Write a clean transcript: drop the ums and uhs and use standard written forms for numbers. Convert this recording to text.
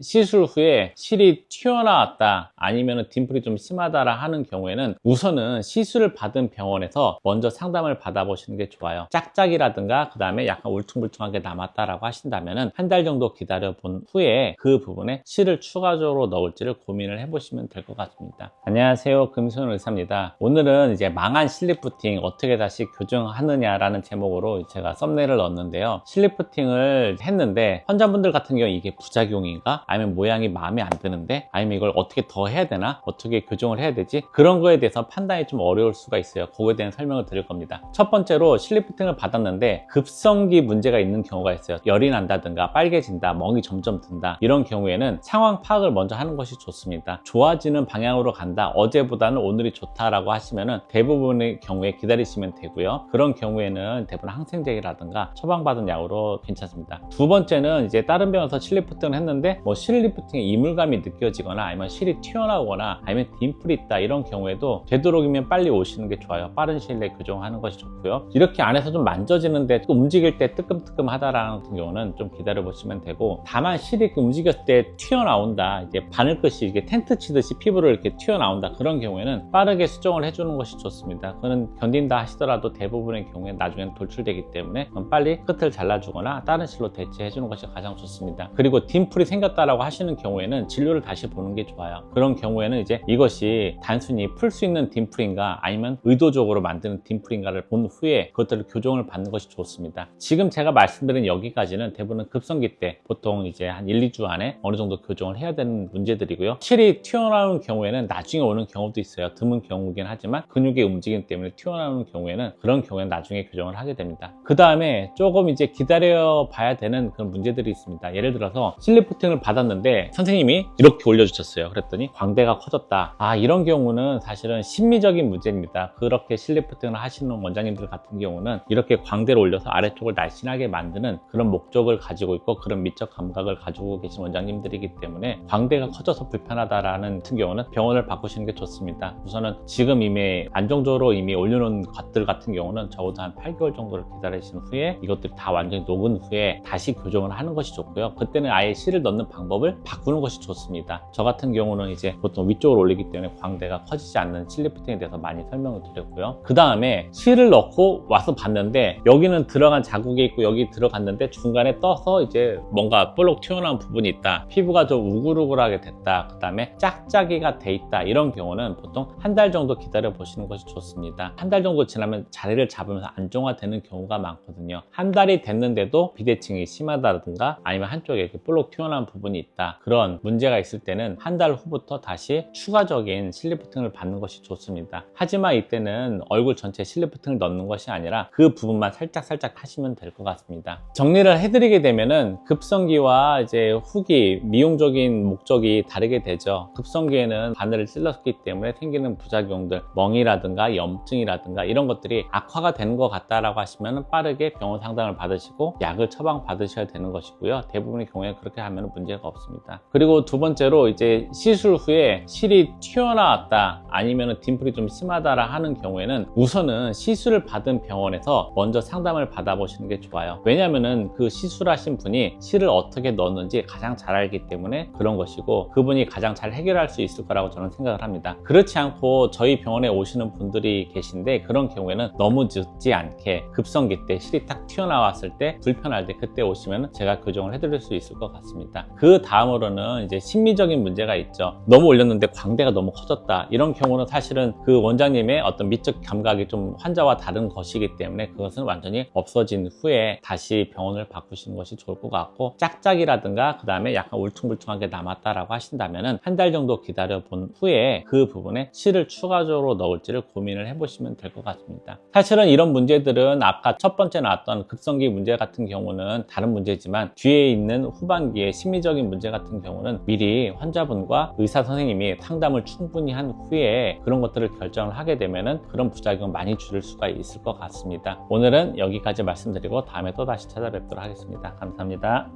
시술 후에 실이 튀어나왔다 아니면 딤플이 좀 심하다라 하는 경우에는 우선은 시술을 받은 병원에서 먼저 상담을 받아보시는 게 좋아요. 짝짝이라든가 그 다음에 약간 울퉁불퉁하게 남았다라고 하신다면 한 달 정도 기다려 본 후에 그 부분에 실을 추가적으로 넣을지를 고민을 해보시면 될 것 같습니다. 안녕하세요, 금수현 의사입니다. 오늘은 이제 망한 실리프팅 어떻게 다시 교정하느냐라는 제목으로 제가 썸네일을 넣었는데요. 실리프팅을 했는데 환자분들 같은 경우 이게 부작용인가? 아니면 모양이 마음에 안 드는데? 아니면 이걸 어떻게 더 해야 되나? 어떻게 교정을 해야 되지? 그런 거에 대해서 판단이 좀 어려울 수가 있어요. 그거에 대한 설명을 드릴 겁니다. 첫 번째로 실리프팅을 받았는데 급성기 문제가 있는 경우가 있어요. 열이 난다든가 빨개진다, 멍이 점점 든다, 이런 경우에는 상황 파악을 먼저 하는 것이 좋습니다. 좋아지는 방향으로 간다, 어제보다는 오늘이 좋다라고 하시면은 대부분의 경우에 기다리시면 되고요. 그런 경우에는 대부분 항생제라든가 처방받은 약으로 괜찮습니다. 두 번째는 이제 다른 병원에서 실리프팅을 했는데 실리프팅에 이물감이 느껴지거나 아니면 실이 튀어나오거나 아니면 딤플이 있다, 이런 경우에도 되도록이면 빨리 오시는 게 좋아요. 빠른 시일 내에 교정하는 것이 좋고요. 이렇게 안에서 좀 만져지는데 움직일 때 뜨끔뜨끔하다라는 경우는 좀 기다려 보시면 되고, 다만 실이 움직였을 때 튀어나온다, 이제 바늘끝이 이게 텐트 치듯이 피부를 이렇게 튀어나온다, 그런 경우에는 빠르게 수정을 해주는 것이 좋습니다. 그거는 견딘다 하시더라도 대부분의 경우에 나중에는 돌출되기 때문에 빨리 끝을 잘라주거나 다른 실로 대체해 주는 것이 가장 좋습니다. 그리고 딤플이 생겼다라고 하시는 경우에는 진료를 다시 보는 게 좋아요. 그런 경우에는 이제 이것이 단순히 풀 수 있는 딤플인가 아니면 의도적으로 만드는 딤플인가를 본 후에 그것들을 교정을 받는 것이 좋습니다. 지금 제가 말씀드린 여기까지는 대부분 급성기 때 보통 이제 한 1, 2주 안에 어느 정도 교정을 해야 되는 문제들이고요. 실이 튀어나오는 경우에는 나중에 오는 경우도 있어요. 드문 경우긴 하지만 근육의 움직임 때문에 튀어나오는 경우에는 그런 경우에는 나중에 교정을 하게 됩니다. 그 다음에 조금 이제 기다려 봐야 되는 그런 문제들이 있습니다. 예를 들어서 실리프팅을 받았는데 선생님이 이렇게 올려주셨어요. 그랬더니 광대가 커졌다. 이런 경우는 사실은 심미적인 문제입니다. 그렇게 실리프팅을 하시는 원장님들 같은 경우는 이렇게 광대를 올려서 아래쪽을 날씬하게 만드는 그런 목적을 가지고 있고 그런 미적 감각을 가지고 계신 원장님들이기 때문에 광대가 커져서 불편하다라는 같은 경우는 병원을 바꾸시는 게 좋습니다. 우선은 지금 이미 안정적으로 이미 올려놓은 것들 같은 경우는 적어도 한 8개월 정도를 기다리신 후에 이것들이 다 완전히 녹은 후에 다시 교정을 하는 것이 좋고요. 그때는 아예 실을 넣는 방법을 바꾸는 것이 좋습니다. 저 같은 경우는 이제 보통 위쪽으로 올리기 때문에 광대가 커지지 않는 실리프팅에 대해서 많이 설명을 드렸고요. 그 다음에 실을 넣고 와서 봤는데 여기는 들어간 자국이 있고 여기 들어갔는데 중간에 떠서 이제 뭔가 볼록 튀어나온 부분이 있다, 피부가 좀 우글우글하게 됐다, 그 다음에 짝짝이가 돼 있다, 이런 경우는 보통 한 달 정도 기다려 보시는 것이 좋습니다. 한 달 정도 지나면 자리를 잡으면서 안정화되는 경우가 많거든요. 한 달이 됐는데도 비대칭이 심하다든가 아니면 한쪽에 이렇게 볼록 튀어나온 부분이 있다, 그런 문제가 있을 때는 한 달 후부터 다시 추가적인 실리프팅을 받는 것이 좋습니다. 하지만 이때는 얼굴 전체에 실리프팅을 넣는 것이 아니라 그 부분만 살짝 하시면 될 것 같습니다. 정리를 해드리게 되면은 급성기와 이제 후기, 미용적인 목적이 다르게 되죠. 급성기에는 바늘을 찔렀기 때문에 생기는 부작용들, 멍이라든가 염증이라든가 이런 것들이 악화가 되는 것 같다라고 하시면 빠르게 병원 상담을 받으시고 약을 처방 받으셔야 되는 것이고요. 대부분의 경우에 그렇게 하면 문제가 없습니다. 그리고 두 번째로 이제 시술 후에 실이 튀어나왔다 아니면 딤플이 좀 심하다라 하는 경우에는 우선은 시술을 받은 병원에서 먼저 상담을 받아보시는 게 좋아요. 왜냐면은 그 시술하신 분이 실을 어떻게 넣었는지 가장 잘 알기 때문에 그런 것이고 그분이 가장 잘 해결할 수 있을 거라고 저는 생각을 합니다. 그렇지 않고 저희 병원에 오시는 분들이 계신데 그런 경우에는 너무 늦지 않게 급성기 때 실이 딱 튀어나왔을 때 불편할 때 그때 오시면 제가 교정을 해드릴 수 있을 것 같습니다. 그 다음으로는 이제 심미적인 문제가 있죠. 너무 올렸는데 광대가 너무 커졌다, 이런 경우는 사실은 그 원장님의 어떤 미적 감각이 좀 환자와 다른 것이기 때문에 그것은 완전히 없어진 후에 다시 병원을 바꾸시는 것이 좋을 것 같고, 짝짝이라든가 그 다음에 약간 울퉁불퉁하게 남았다라고 하신다면 한 달 정도 기다려 본 후에 그 부분에 실을 추가적으로 넣을지를 고민을 해보시면 될 것 같습니다. 사실은 이런 문제들은 아까 첫 번째 나왔던 급성기 문제 같은 경우는 다른 문제지만 뒤에 있는 후반기에 심리적인 문제 같은 경우는 미리 환자분과 의사 선생님이 상담을 충분히 한 후에 그런 것들을 결정을 하게 되면은 그런 부작용을 많이 줄일 수가 있을 것 같습니다. 오늘은 여기까지 말씀드리고 다음에 또 다시 찾아뵙도록 하겠습니다. 감사합니다.